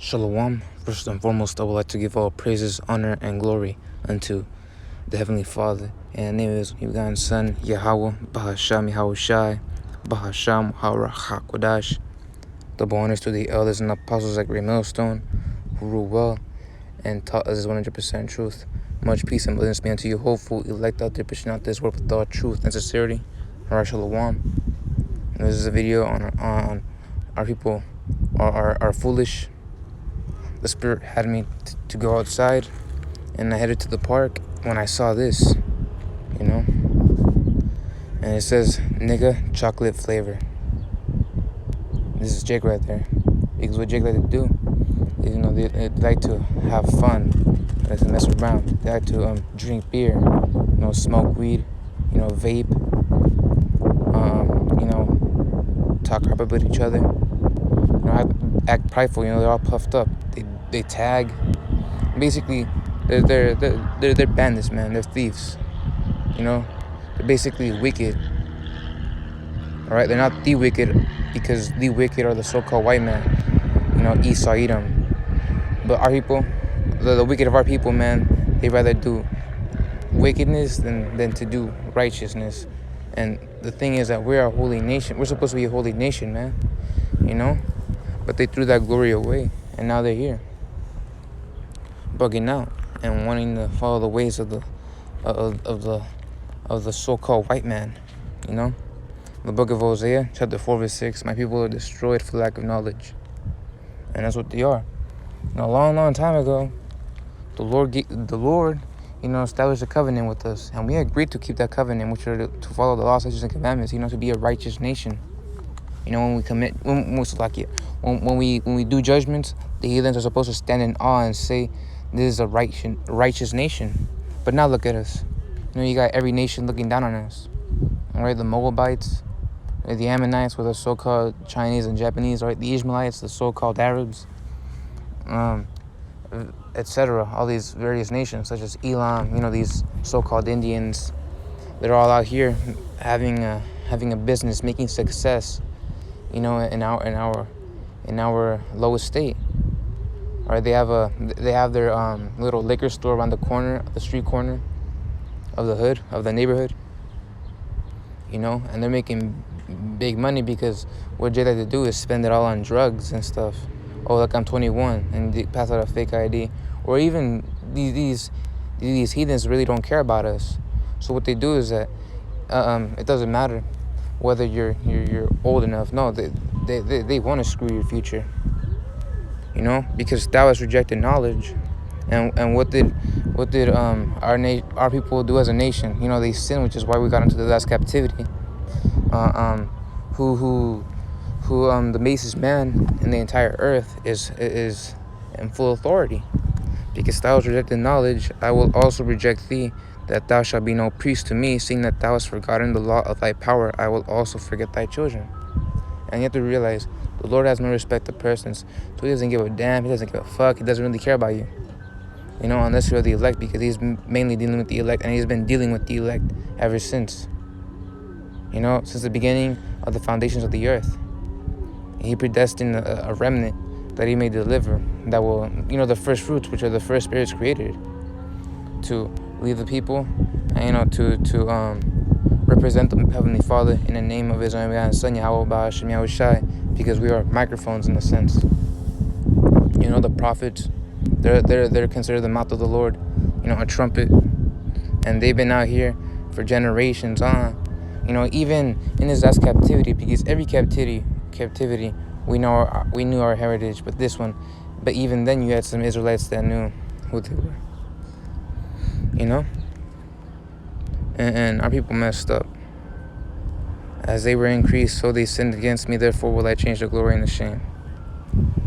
Shalom. First and foremost, I would like to give all praises, honor, and glory unto the Heavenly Father, and the name of His begotten Son, Yahweh, Bahasham Yahushai, Bahasham HaRachakodash. Double honors to the elders and apostles like Great Millstone, who rule well and taught us 100% truth. Much peace and blessings be unto you, hopeful, elect out there, pushing out this world with all truth and sincerity. Alright, Shalom. And this is a video on our people are foolish. The Spirit had me to go outside, and I headed to the park when I saw this, and it says, nigga, chocolate flavor. This is Jake right there. Because what Jake like to do is, they like to have fun, they like to mess around, they like to drink beer, smoke weed, vape, talk crap about each other, act prideful, they're all puffed up. They tag. Basically, they're bandits, man. They're thieves. They're basically wicked. All right, they're not the wicked, because the wicked are the so-called white man. Esau, Edom. But our people, the wicked of our people, man, they rather do wickedness than to do righteousness. And the thing is that we're a holy nation. We're supposed to be a holy nation, man. But they threw that glory away, and now they're here, bugging out and wanting to follow the ways of the so-called white man. The book of Hosea, chapter 4, verse 6. My people are destroyed for lack of knowledge, and that's what they are. A long time ago, the Lord, established a covenant with us, and we agreed to keep that covenant, which are to follow the laws, statutes, and commandments. To be a righteous nation. When we do judgments, the heathens are supposed to stand in awe and say, "This is a righteous nation." But now look at us. You got every nation looking down on us. All right, the Moabites, the Ammonites, with the so-called Chinese and Japanese, right? The Ishmaelites, the so-called Arabs, etc. All these various nations, such as Elam. These so-called Indians. They're all out here having a business, making success. In our lowest state. All right, they have their little liquor store around the corner, the street corner of the neighborhood. And they're making big money, because what they like to do is spend it all on drugs and stuff. Oh, look, I'm 21, and they pass out a fake ID. Or even these heathens really don't care about us. So what they do is that it doesn't matter whether you're old enough. No, they want to screw your future. Because thou hast rejected knowledge. And what did our people do as a nation? They sin, which is why we got into the last captivity. The basest man in the entire earth is in full authority. Because thou hast rejected knowledge, I will also reject thee, that thou shalt be no priest to me, seeing that thou hast forgotten the law of thy power, I will also forget thy children. And you have to realize, the Lord has no respect to persons, so He doesn't give a damn, He doesn't give a fuck, He doesn't really care about you. Unless you're the elect, because He's mainly dealing with the elect, and He's been dealing with the elect ever since. Since the beginning of the foundations of the earth. He predestined a remnant that He may deliver, that will, the first fruits, which are the first spirits created, to lead the people, and to represent the Heavenly Father in the name of His only begotten Son, Yahweh Bahasham Yahushai, because we are microphones in a sense. The prophets, they're considered the mouth of the Lord, a trumpet, and they've been out here for generations on. Even in this last captivity, because every captivity we knew our heritage, but even then you had some Israelites that knew who they were. And our people messed up. As they were increased, so they sinned against me, therefore will I change the glory and the shame.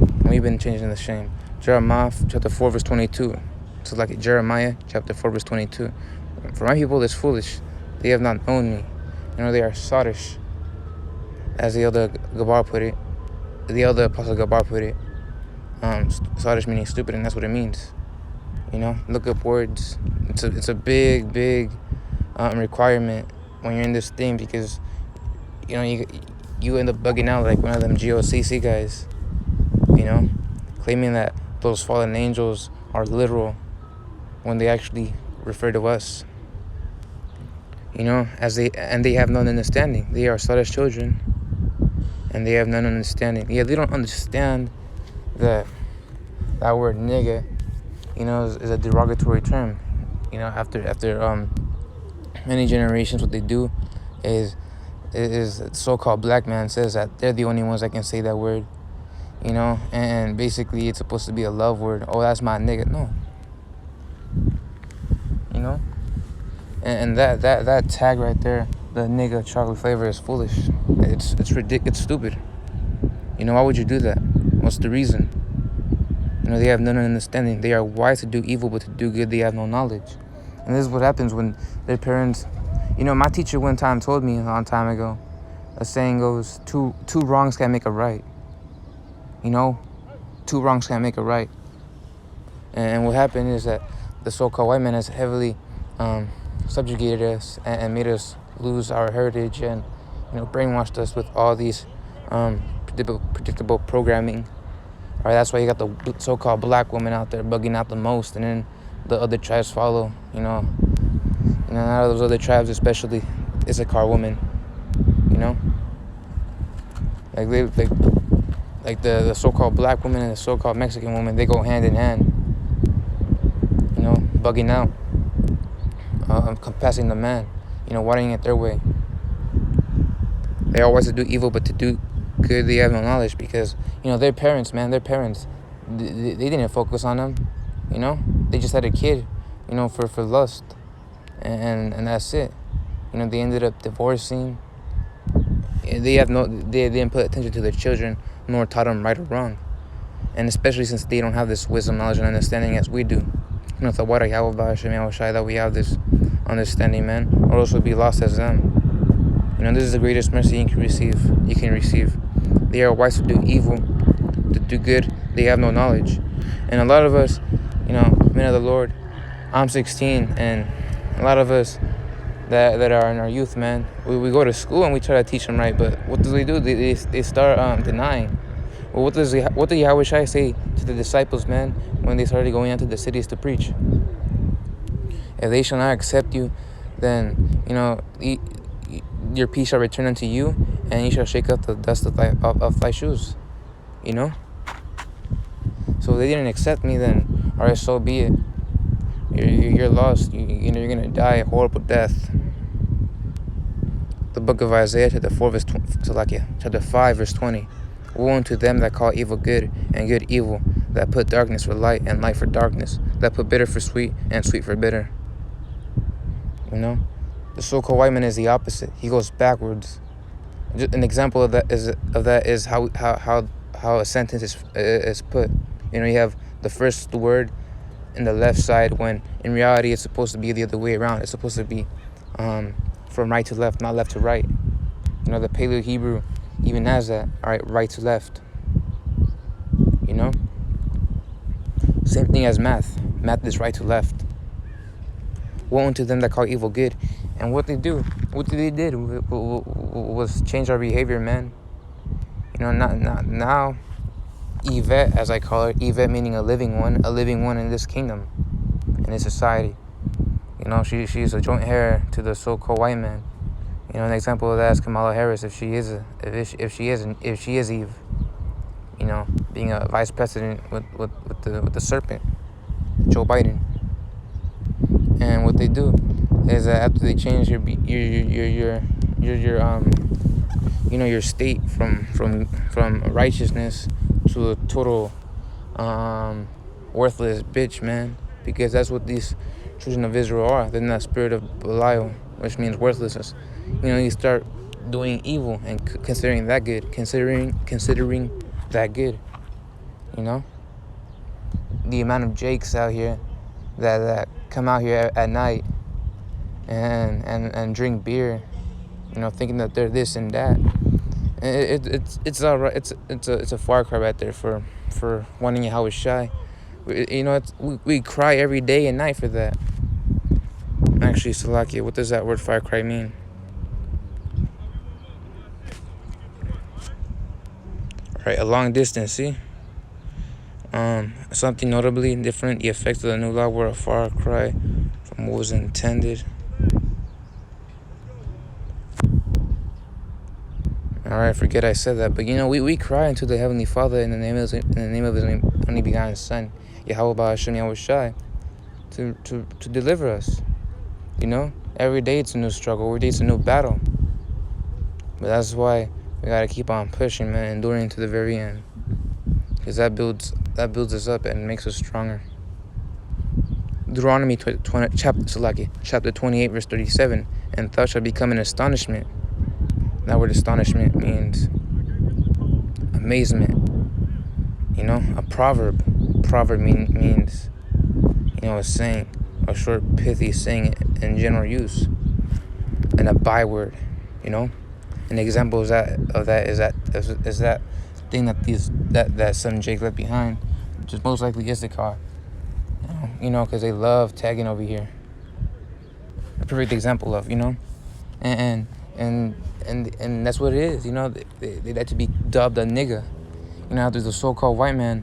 And we've been changing the shame. Jeremiah chapter 4 verse 22. So like Jeremiah chapter 4 verse 22. For my people is foolish, they have not known me. They are sottish, as the elder Gabar put it. The elder apostle Gabar put it. Sottish meaning stupid, and that's what it means. Look up words. It's a big requirement when you're in this thing, because you end up bugging out like one of them GOCC guys. claiming that those fallen angels are literal when they actually refer to us. They have none understanding. They are such children, and they have none understanding. Yeah, they don't understand that word nigga, is a derogatory term. After many generations, what they do is the so-called black man says that they're the only ones that can say that word, and basically it's supposed to be a love word. Oh, that's my nigga. No, and that tag right there, the nigga chocolate flavor, is foolish. It's ridiculous. It's stupid. Why would you do that? What's the reason? They have none understanding. They are wise to do evil, but to do good they have no knowledge. And this is what happens when their parents... my teacher one time told me a long time ago, a saying goes, two wrongs can't make a right. Two wrongs can't make a right. And what happened is that the so-called white man has heavily subjugated us and made us lose our heritage, and brainwashed us with all these predictable programming. All right, that's why you got the so-called black woman out there bugging out the most, and then the other tribes follow. Out of those other tribes, especially, it's a car woman. Like the so-called black woman and the so-called Mexican woman, they go hand in hand. Bugging out, compassing the man, watering it their way. They are wise to do evil, but to do good they have no knowledge, because their parents, they didn't focus on them. They just had a kid, for lust, and that's it. They ended up divorcing. They didn't put attention to their children, nor taught them right or wrong, and especially since they don't have this wisdom, knowledge, and understanding as we do. That we have this understanding, man, or else we'll be lost as them. This is the greatest mercy you can receive. They are wise to do evil, to do good they have no knowledge. And a lot of us, men of the Lord, I'm 16, and a lot of us that are in our youth, man, we go to school and we try to teach them right, but what do? They start denying. Well, what did Yahweh Shai say to the disciples, man, when they started going into the cities to preach? If they shall not accept you, then your peace shall return unto you, and you shall shake up the dust of thy shoes. So if they didn't accept me, then all right, so be it. You're lost. You're gonna die a horrible death. The book of Isaiah, chapter 5, verse 20. Woe unto them that call evil good, and good evil, that put darkness for light, and light for darkness, that put bitter for sweet, and sweet for bitter. The so-called white man is the opposite. He goes backwards. An example of that is how a sentence is put. You have the first word in the left side, when in reality it's supposed to be the other way around. It's supposed to be from right to left, not left to right. The Paleo Hebrew even has that. All right to left. Same thing as math. Math is right to left. Woe unto them that call evil good. And what they did was change our behavior, man. Not now. Yvette, as I call her, Yvette meaning a living one in this kingdom, in this society. She's a joint heir to the so-called white man. An example of that is Kamala Harris, if she is Eve. Being a vice president with the serpent, Joe Biden. And what they do is that after they change your state from righteousness to a total worthless bitch, man, because that's what these children of Israel are. They're in that spirit of Belial, which means worthlessness. You start doing evil and considering that good, considering that good. The amount of Jakes out here that come out here at night and drink beer, thinking that they're this and that. It's all right. It's a far cry right there for wanting Yahweh Shai. We cry every day and night for that. Actually, Salakia, what does that word far cry mean? Right, a long distance. See, Something notably different, the effects of the new law were a far cry from what was intended. Alright, forget I said that. But we cry unto the Heavenly Father in the name of His only begotten Son, Yahweh Ba'ashem Yahushai, to deliver us. Every day it's a new struggle, every day it's a new battle. But that's why we gotta keep on pushing, man, enduring to the very end. Because that builds us up and makes us stronger. Deuteronomy chapter 28, verse 37, and thou shalt become an astonishment. That word astonishment means amazement. A proverb. Proverb means, a saying, a short, pithy saying in general use, and a byword. An example is that thing that son Jake left behind, which is most likely Issachar. Because they love tagging over here. A perfect example of, and that's what it is. They like to be dubbed a nigga. After the so-called white man,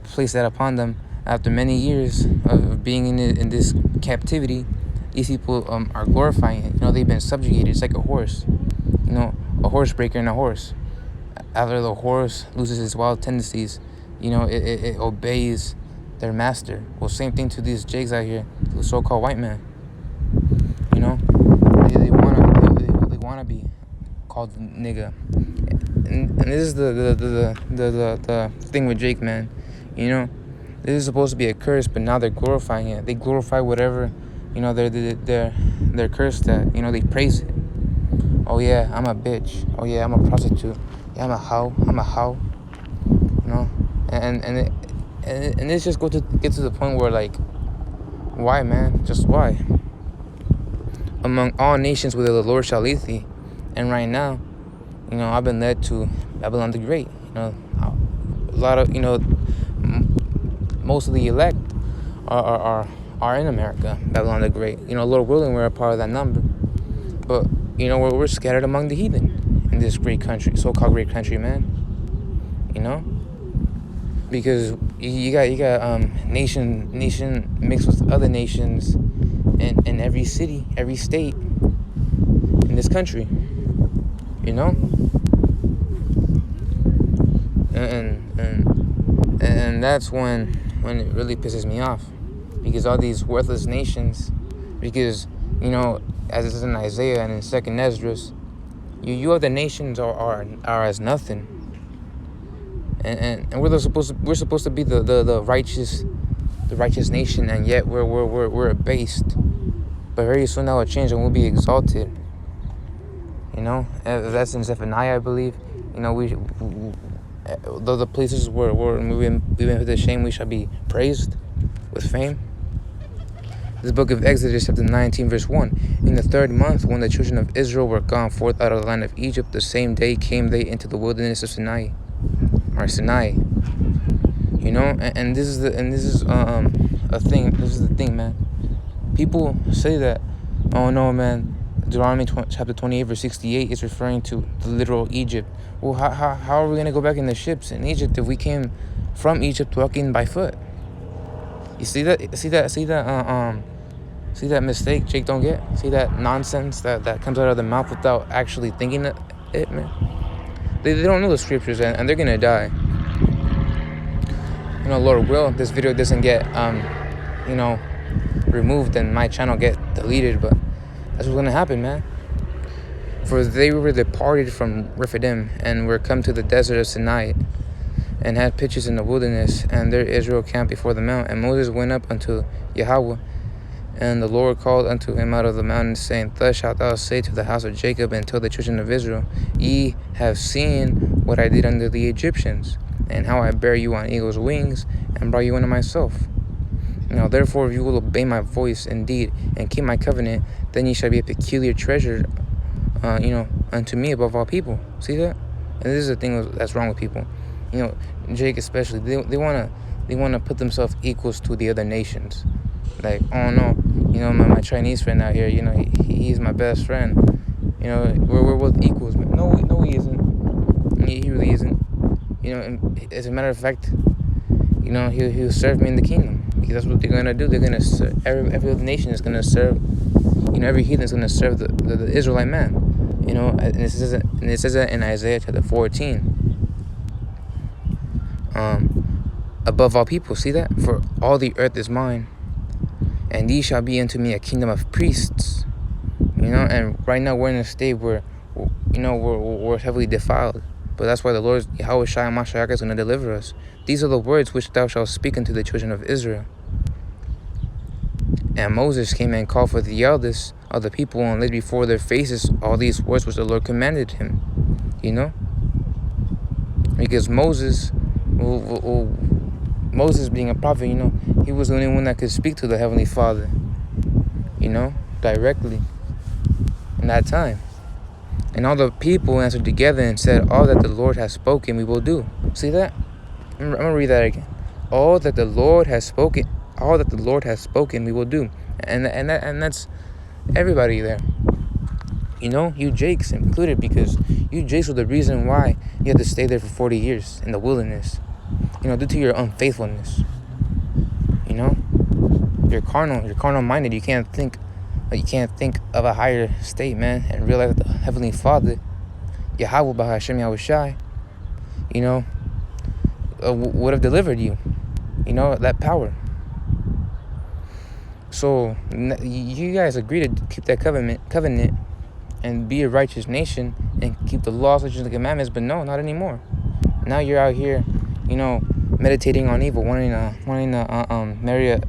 placed that upon them after many years of being in this captivity. These people are glorifying it. They've been subjugated. It's like a horse. A horse breaker and a horse. After the horse loses its wild tendencies, it obeys their master. Well, same thing to these Jakes out here, the so-called white man. They wanna be called nigga, and this is the thing with Jake, man. This is supposed to be a curse, but now they're glorifying it. They glorify whatever, they're cursed at. They praise it. Oh yeah, I'm a bitch. Oh yeah, I'm a prostitute. Yeah, I'm a hoe. And it's just get to the point where, like, why, man? Just why? Among all nations where the Lord shall lead thee. And right now, I've been led to Babylon the Great. A lot of, most of the elect are in America, Babylon the Great. Lord willing, we're a part of that number. But, we're scattered among the heathen in this great country, so-called great country, man. Because you got nation mixed with other nations in every city, every state in this country. And that's when it really pisses me off, because all these worthless nations, because as it says in Isaiah and in 2nd Esdras, you other nations are as nothing, and we're supposed to be the righteous nation, and yet we're abased. But very soon that will change, and we'll be exalted. That's in Zephaniah, I believe. The places where we've been put to shame, we shall be praised with fame. This book of Exodus, chapter 19, verse 1. In the 3rd month, when the children of Israel were gone forth out of the land of Egypt, the same day came they into the wilderness of Sinai. And this is a thing. This is the thing, man. People say that, oh no, man, Deuteronomy chapter 28, verse 68 is referring to the literal Egypt. Well, how are we gonna go back in the ships in Egypt if we came from Egypt walking by foot? You see that? See that mistake Jake don't get? See that nonsense that comes out of their mouth without actually thinking it, man? They don't know the scriptures, and they're gonna die. Lord will, this video doesn't get removed and my channel get deleted, but that's what's gonna happen, man. For they were departed from Rephidim and were come to the desert of Sinai, and had pitches in the wilderness, and there Israel camped before the mount. And Moses went up unto Yahweh, and the Lord called unto him out of the mountain, saying, Thus shalt thou say to the house of Jacob, and tell the children of Israel, Ye have seen what I did unto the Egyptians, and how I bare you on eagle's wings, and brought you unto myself. Now therefore, if you will obey my voice indeed, and keep my covenant, then ye shall be a peculiar treasure, unto me above all people. See that? And this is the thing that's wrong with people. Jake especially, they wanna put themselves equals to the other nations. Like, oh no, my Chinese friend out here, he's my best friend. We're both equals. No, he isn't. He really isn't. And as a matter of fact, he'll serve me in the kingdom, because that's what they're gonna do. They're gonna serve, every other nation is gonna serve. Every heathen is gonna serve the Israelite man. And it says that in Isaiah chapter 14. Above all people, see that? For all the earth is mine, and ye shall be unto me a kingdom of priests. And right now we're in a state where, we're heavily defiled. But that's why the Lord, Yahweh Shai Mashiach, is going to deliver us. These are the words which thou shalt speak unto the children of Israel. And Moses came and called for the elders of the people and laid before their faces all these words which the Lord commanded him. Because Moses being a prophet, he was the only one that could speak to the Heavenly Father, directly in that time. And all the people answered together and said, all that the Lord has spoken we will do. See that? I'm going to read that again. All that the Lord has spoken we will do. And that's everybody there. You Jakes included, because you Jakes were the reason why you had to stay there for 40 years in the wilderness. Due to your unfaithfulness. You're carnal minded. You can't think of a higher state, man, and realize that the Heavenly Father, Yahweh Bahashem Yahweh Shai, would have delivered you, that power. So you guys agree to keep that covenant and be a righteous nation and keep the laws, statutes, and the commandments, but no, not anymore. Now you're out here, meditating on evil, wanting to marry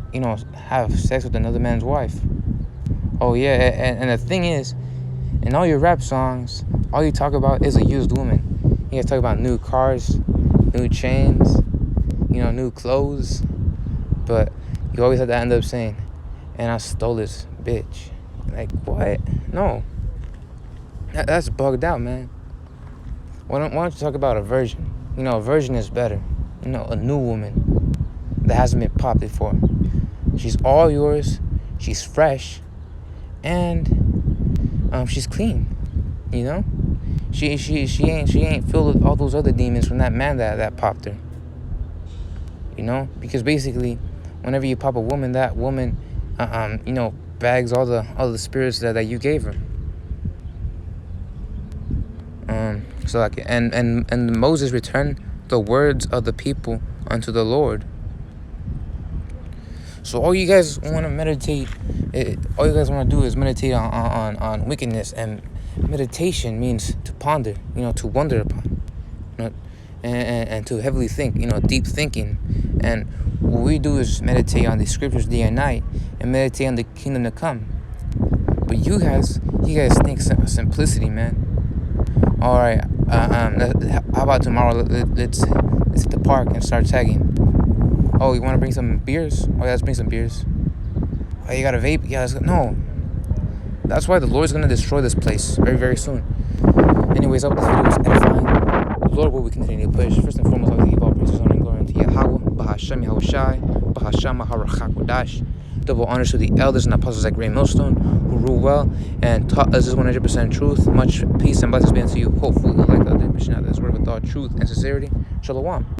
have sex with another man's wife. Oh yeah, and the thing is, in all your rap songs, all you talk about is a used woman. You guys talk about new cars, new chains, new clothes, but you always have to end up saying, and I stole this bitch. Like, what? No. That's bugged out, man. Why don't you talk about a virgin? A virgin is better. A new woman that hasn't been popped before. She's all yours. She's fresh. And she's clean. She ain't filled with all those other demons from that man that popped her. Because basically, whenever you pop a woman, that woman bags all the spirits that you gave her. So like, and Moses returned the words of the people unto the Lord. So all you guys want to meditate, all you guys want to do is meditate on wickedness, and meditation means to ponder, to wonder upon, and to heavily think, deep thinking. And what we do is meditate on the scriptures day and night, and meditate on the kingdom to come. But you guys think simplicity, man. All right, how about tomorrow? Let's hit the park and start tagging. Oh, you want to bring some beers? Oh, yeah, let's bring some beers. Oh, you got a vape? Yeah, let's go. No. That's why the Lord's going to destroy this place very, very soon. Anyways, I hope this video was edifying. Lord, will we continue to push? First and foremost, I will give all praises, honor, and glory unto Yahweh, Bahashem Yahweh Shai, Bahasham Maharachakwadash. Double honors to the elders and apostles like Great Millstone, who rule well and taught us this 100% truth. Much peace and blessings be unto you. Hopefully, like the other mission out of this word with all truth and sincerity. Shalom.